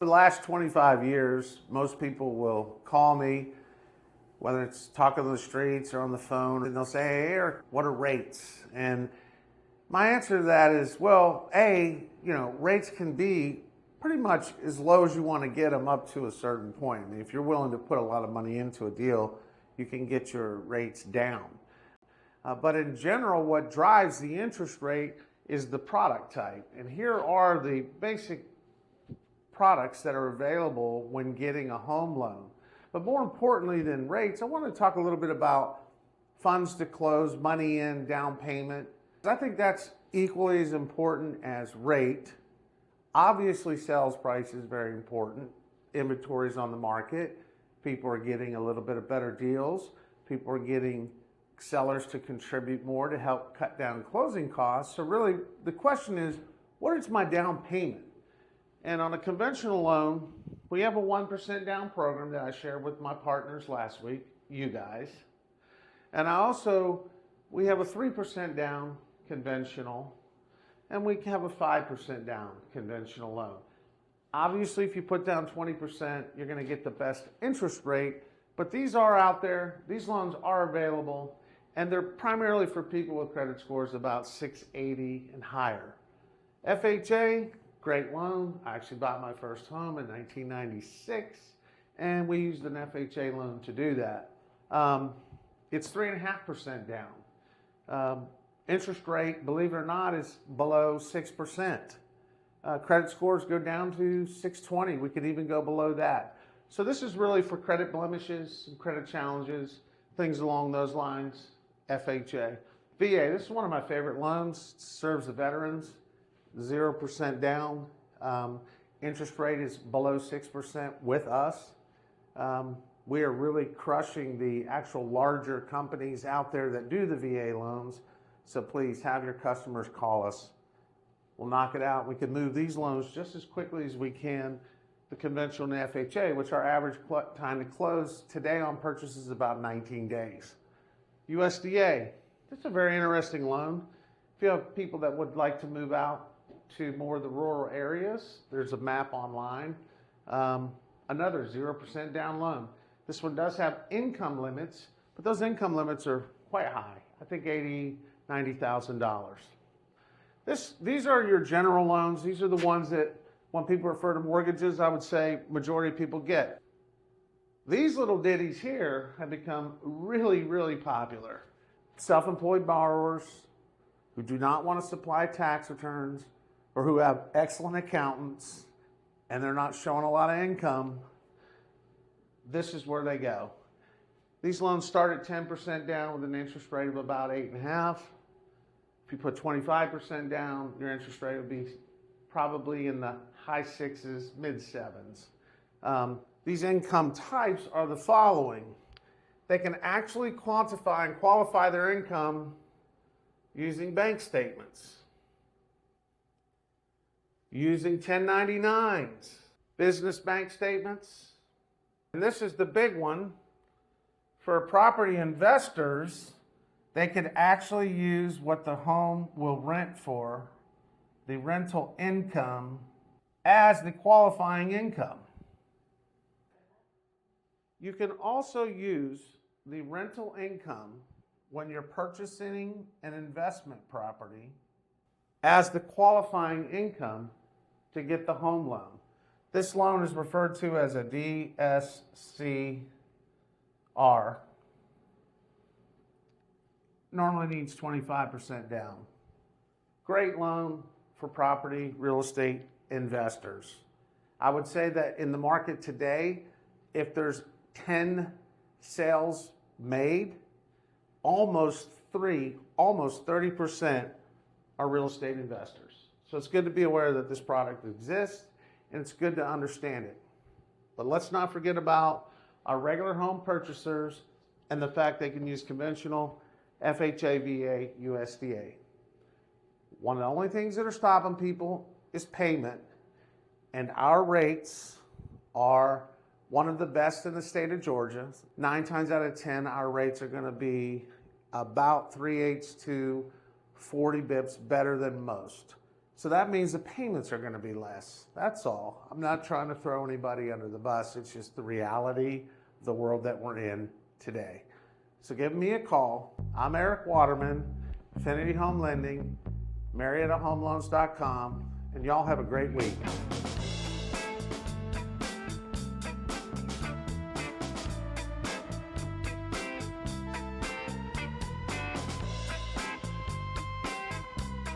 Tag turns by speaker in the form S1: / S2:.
S1: For the last 25 years, most people will call me, whether it's talking on the streets or on the phone, and they'll say, "Hey, Eric, what are rates?" And my answer to that is, well, rates can be pretty much as low as you want to get them up to a certain point. I mean, if you're willing to put a lot of money into a deal, you can get your rates down. But in general, what drives the interest rate is the product type. And here are the basic products that are available when getting a home loan. But more importantly than rates, I want to talk a little bit about funds to close, money in, down payment. I think that's equally as important as rate. Obviously, sales price is very important. Inventory's on the market. People are getting a little bit of better deals. People are getting sellers to contribute more to help cut down closing costs. So really, the question is, what is my down payment? And on a conventional loan, we have a 1% down program that I shared with my partners last week, you guys. And we have a 3% down conventional, and we have a 5% down conventional loan. Obviously, if you put down 20%, you're going to get the best interest rate, but these are out there, these loans are available, and they're primarily for people with credit scores about 680 and higher. FHA, great loan. I actually bought my first home in 1996, and we used an FHA loan to do that. It's 3.5% down. Interest rate, believe it or not, is below 6%. Credit scores go down to 620. We could even go below that. So this is really for credit blemishes and credit challenges, things along those lines. FHA. VA, this is one of my favorite loans. It serves the veterans. 0% down. Interest rate is below 6% with us. We are really crushing the actual larger companies out there that do the VA loans. So please have your customers call us. We'll knock it out. We can move these loans just as quickly as we can the conventional and FHA, which our average time to close today on purchase is about 19 days. USDA, that's a very interesting loan. If you have people that would like to move out to more of the rural areas, there's a map online. Another 0% down loan. This one does have income limits, but those income limits are quite high. I think $80,000, $90,000. These are your general loans. These are the ones that when people refer to mortgages, I would say majority of people get. These little ditties here have become really, really popular. Self-employed borrowers who do not want to supply tax returns or who have excellent accountants and they're not showing a lot of income, this is where they go. These loans start at 10% down with an interest rate of about 8.5. If you put 25% down, your interest rate would be probably in the high 6s, mid 7s. These income types are the following. They can actually quantify and qualify their income using bank statements, using 1099s, business bank statements. And this is the big one. For property investors, they could actually use what the home will rent for, the rental income, as the qualifying income. You can also use the rental income when you're purchasing an investment property as the qualifying income to get the home loan. This loan is referred to as a DSCR. Normally needs 25% down. Great loan for property, real estate investors. I would say that in the market today, if there's 10 sales made, almost 30% are real estate investors. So it's good to be aware that this product exists and it's good to understand it. But let's not forget about our regular home purchasers and the fact they can use conventional FHA, VA, USDA. One of the only things that are stopping people is payment, and our rates are one of the best in the state of Georgia. 9 times out of 10, our rates are going to be about 3/8 to 40 bips better than most. So that means the payments are going to be less. That's all. I'm not trying to throw anybody under the bus. It's just the reality of the world that we're in today. So give me a call. I'm Erik Waterman, Affinity Home Lending, MariettaHomeLoans.com, and y'all have a great week.